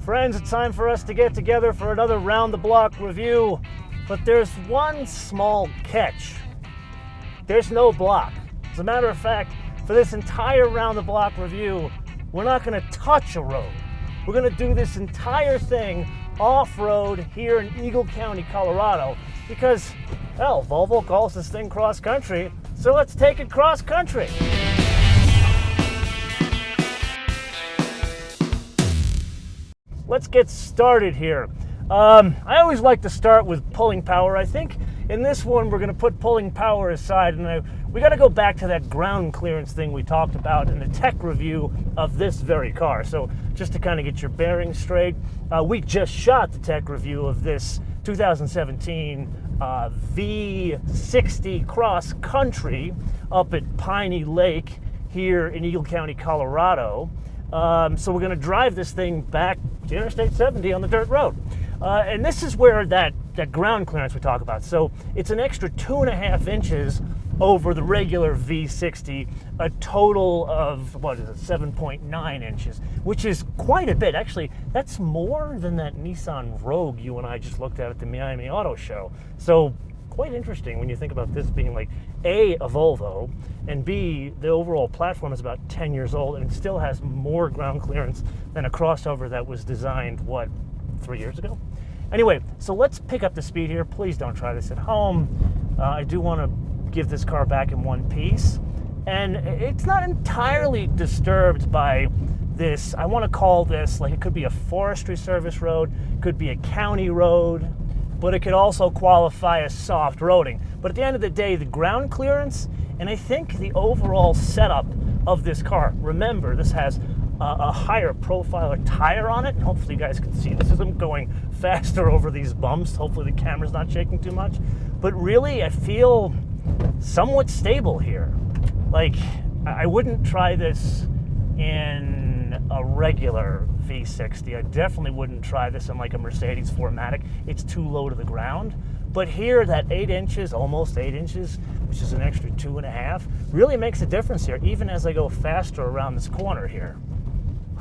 Friends, it's time for us to get together for another Round the Block review, but there's one small catch. There's no block. As a matter of fact, for this entire Round the Block review, we're not going to touch a road. We're going to do this entire thing off-road here in Eagle County, Colorado, because, hell, Volvo calls this thing cross country, so let's take it cross country. Let's get started here. I always like to start with pulling power. I think in this one we're going to put pulling power aside, and we got to go back to that ground clearance thing we talked about in the tech review of this very car. So just to kind of get your bearings straight, we just shot the tech review of this 2017 V60 Cross Country up at Piney Lake here in Eagle County, Colorado. So we're going to drive this thing back to Interstate 70 on the dirt road. And this is where that ground clearance we talk about. So it's an extra 2.5 inches over the regular V60, a total of, 7.9 inches, which is quite a bit. Actually, that's more than that Nissan Rogue you and I just looked at the Miami Auto Show. So quite interesting when you think about this being like A, Volvo, and B, the overall platform is about 10 years old and it still has more ground clearance than a crossover that was designed, 3 years ago? Anyway, so let's pick up the speed here. Please don't try this at home. I do want to give this car back in one piece. And it's not entirely disturbed by this. I want to call this, like, it could be a forestry service road, could be a county road, but it could also qualify as soft roading. But at the end of the day, the ground clearance, and I think the overall setup of this car, remember, this has a higher profile tire on it. Hopefully you guys can see this as I'm going faster over these bumps. Hopefully the camera's not shaking too much. But really, I feel somewhat stable here. Like, I wouldn't try this in a regular V60. I definitely wouldn't try this in like a Mercedes 4MATIC. It's too low to the ground. But here, that 8 inches, almost 8 inches, which is an extra 2.5, really makes a difference here, even as I go faster around this corner here.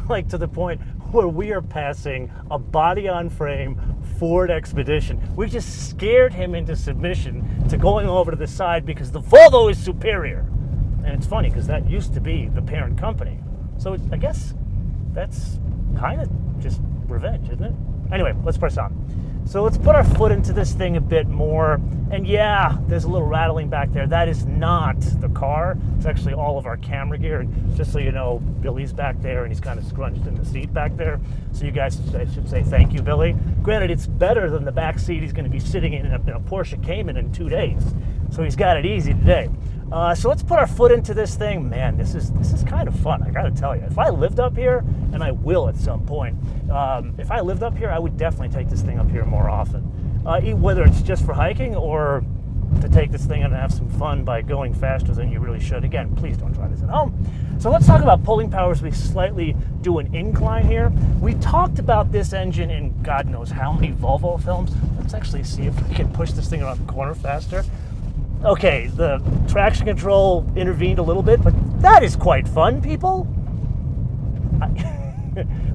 Like to the point where we are passing a body-on-frame Ford Expedition. We just scared him into submission to going over to the side because the Volvo is superior. And it's funny because that used to be the parent company. So I guess that's kind of just revenge, isn't it? Anyway, let's press on. So let's put our foot into this thing a bit more. And yeah, there's a little rattling back there. That is not the car. It's actually all of our camera gear. And just so you know, Billy's back there and he's kind of scrunched in the seat back there. So you guys should say thank you, Billy. Granted, it's better than the back seat he's going to be sitting in a Porsche Cayman in 2 days. So he's got it easy today. So let's put our foot into this thing. Man, this is kind of fun, I gotta tell you. If I lived up here, and I will at some point, if I lived up here, I would definitely take this thing up here more often. Whether it's just for hiking or to take this thing and have some fun by going faster than you really should. Again, please don't try this at home. So let's talk about pulling power as we slightly do an incline here. We talked about this engine in God knows how many Volvo films. Let's actually see if we can push this thing around the corner faster. Okay, the traction control intervened a little bit, but that is quite fun, people. I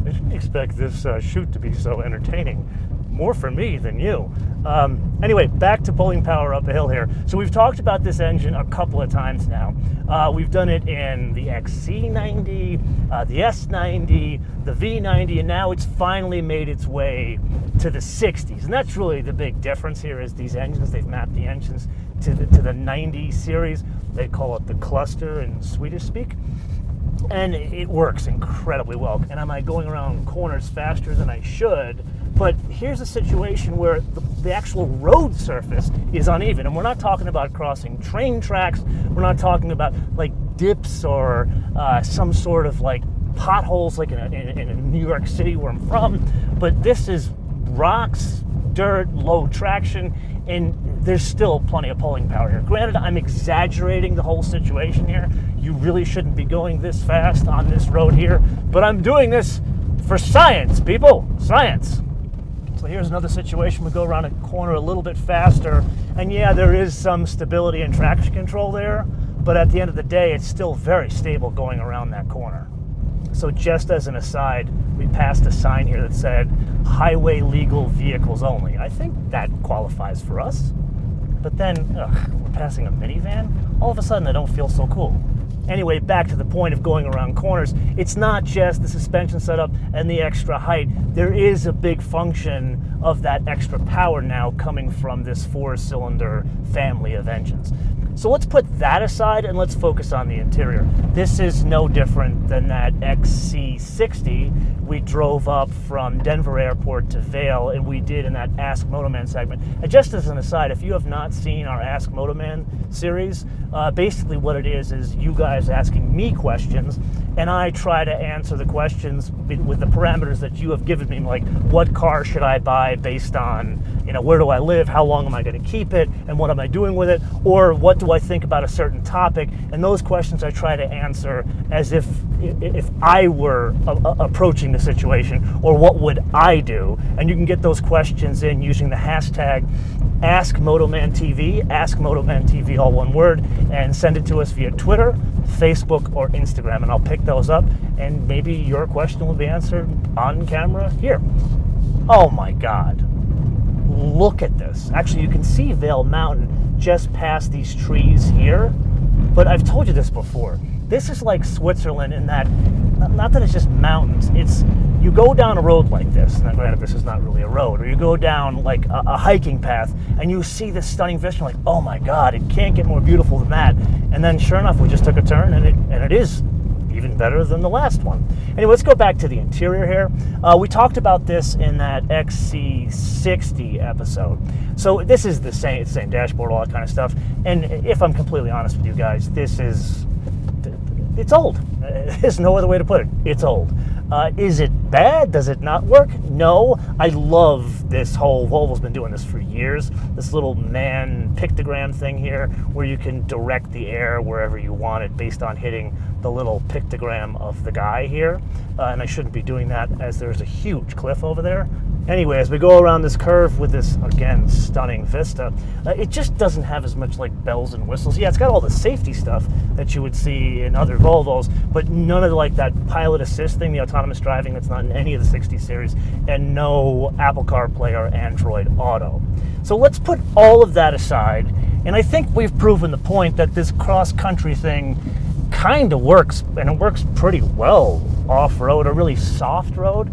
didn't expect this shoot to be so entertaining. More for me than you. Anyway, back to pulling power up a hill here. So we've talked about this engine a couple of times now. We've done it in the XC90, the S90, the V90, and now it's finally made its way to the 60s. And that's really the big difference here is these engines. They've mapped the engines to the 90 series. They call it the cluster in Swedish speak. And it works incredibly well. And am I going around corners faster than I should? But here's a situation where the actual road surface is uneven. And we're not talking about crossing train tracks. We're not talking about like dips or some sort of like potholes like in New York City where I'm from. But this is rocks, dirt, low traction, and there's still plenty of pulling power here. Granted, I'm exaggerating the whole situation here. You really shouldn't be going this fast on this road here, but I'm doing this for science, people. Science. So here's another situation. We go around a corner a little bit faster, and yeah, there is some stability and traction control there, but at the end of the day, it's still very stable going around that corner. So just as an aside, we passed a sign here that said highway legal vehicles only. I think that qualifies for us. But then, we're passing a minivan? All of a sudden I don't feel so cool. Anyway, back to the point of going around corners. It's not just the suspension setup and the extra height. There is a big function of that extra power now coming from this 4-cylinder family of engines. So let's put that aside and let's focus on the interior. This is no different than that XC60 we drove up from Denver Airport to Vail, and we did in that Ask MotoMan segment. And just as an aside, if you have not seen our Ask MotoMan series, basically what it is you guys asking me questions, and I try to answer the questions with the parameters that you have given me, like what car should I buy based on, where do I live, how long am I going to keep it, and what am I doing with it, or what do I think about a certain topic. And those questions I try to answer as if I were approaching the situation, or what would I do. And you can get those questions in using the hashtag AskMotoManTV, AskMotoManTV, all one word, and send it to us via Twitter, Facebook, or Instagram, and I'll pick those up, and maybe your question will be answered on camera here. Oh my God. Look at this. Actually, you can see Vail Mountain just past these trees here, but I've told you this before. This is like Switzerland in that, not that it's just mountains, it's, you go down a road like this, now granted this is not really a road, or you go down like a hiking path, and you see this stunning vista, you're like, oh my God, it can't get more beautiful than that. And then sure enough, we just took a turn, and it is even better than the last one. Anyway, let's go back to the interior here. We talked about this in that XC60 episode. So this is the same dashboard, all that kind of stuff. And if I'm completely honest with you guys, it's old. There's no other way to put it. It's old. Is it bad? Does it not work? No. I love this whole, Volvo's been doing this for years, this little man pictogram thing here where you can direct the air wherever you want it based on hitting the little pictogram of the guy here. And I shouldn't be doing that as there's a huge cliff over there. Anyway, as we go around this curve with this, again, stunning vista, it just doesn't have as much like bells and whistles. Yeah, it's got all the safety stuff that you would see in other Volvos, but none of like that pilot assist thing, the autonomous driving that's not in any of the 60 series, and no Apple CarPlay or Android Auto. So let's put all of that aside, and I think we've proven the point that this cross-country thing kind of works, and it works pretty well off-road, a really soft road.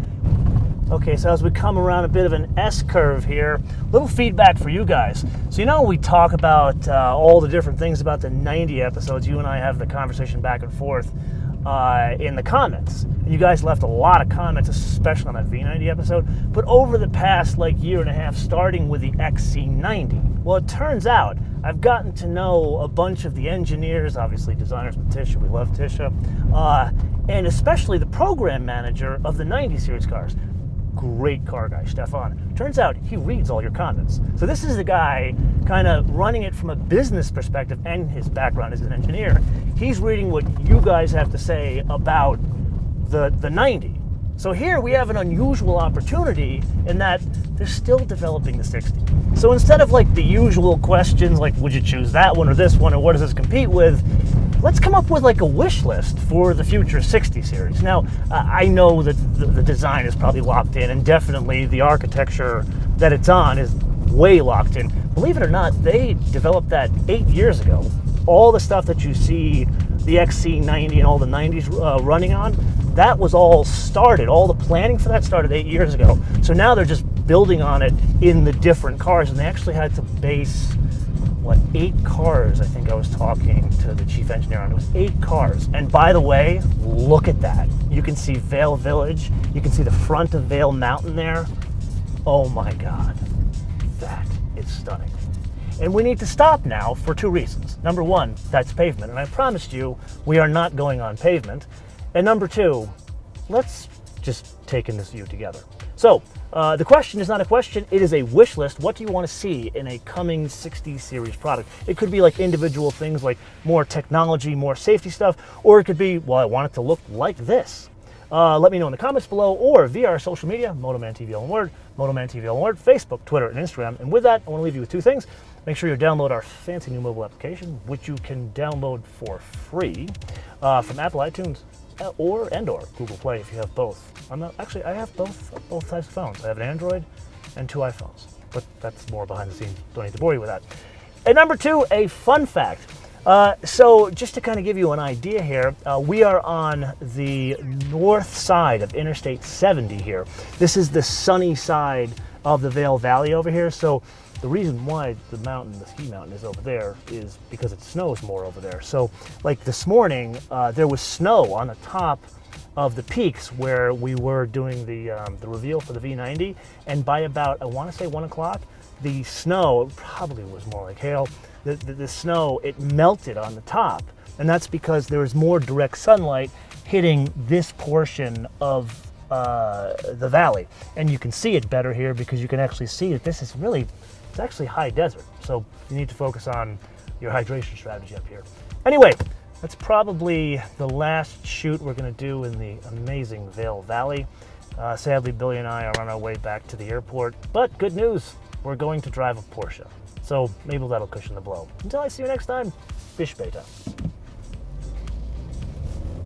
Okay, so as we come around a bit of an S-curve here, little feedback for you guys. So we talk about all the different things about the 90 episodes. You and I have the conversation back and forth in the comments. And you guys left a lot of comments, especially on that V90 episode. But over the past year and a half, starting with the XC90, well, it turns out I've gotten to know a bunch of the engineers, obviously designers with Tisha, we love Tisha, and especially the program manager of the 90 series cars. Great car guy, Stefan. Turns out he reads all your comments. So this is the guy kind of running it from a business perspective, and his background as an engineer. He's reading what you guys have to say about the 90. So here we have an unusual opportunity in that they're still developing the 60. So instead of the usual questions like would you choose that one or this one or what does this compete with, let's come up with a wish list for the future 60 series. Now, I know that the design is probably locked in, and definitely the architecture that it's on is way locked in. Believe it or not, they developed that 8 years ago. All the stuff that you see the XC90 and all the 90s running on, that was all started. All the planning for that started 8 years ago. So now they're just building on it in the different cars, and they actually had to base 8 cars, I think I was talking to the chief engineer on. It was 8 cars. And by the way, look at that. You can see Vail Village. You can see the front of Vail Mountain there. Oh my God. That is stunning. And we need to stop now for 2 reasons. Number 1, that's pavement. And I promised you we are not going on pavement. And number 2, let's just take in this view together. So, the question is not a question, it is a wish list. What do you want to see in a coming 60 series product? It could be individual things like more technology, more safety stuff, or it could be, well, I want it to look like this. Let me know in the comments below or via our social media, MotoManTV all one word, MotoManTV all one word, Facebook, Twitter, and Instagram. And with that, I want to leave you with 2 things. Make sure you download our fancy new mobile application, which you can download for free from Apple iTunes, or Google Play if you have both. I have both types of phones. I have an Android and 2 iPhones, but that's more behind the scenes. Don't need to bore you with that. And number 2, a fun fact. So just to kind of give you an idea here, we are on the north side of Interstate 70 here. This is the sunny side of the Vail Valley over here. So the reason why the ski mountain is over there is because it snows more over there. So like this morning, there was snow on the top of the peaks where we were doing the reveal for the V90. And by about, I want to say 1 o'clock, the snow, probably was more like hail, the snow, it melted on the top. And that's because there was more direct sunlight hitting this portion of the valley. And you can see it better here because you can actually see that this is really, it's actually high desert. So you need to focus on your hydration strategy up here. Anyway, that's probably the last shoot we're going to do in the amazing Vail Valley. Sadly, Billy and I are on our way back to the airport, but good news, we're going to drive a Porsche. So maybe that'll cushion the blow. Until I see you next time, bis später.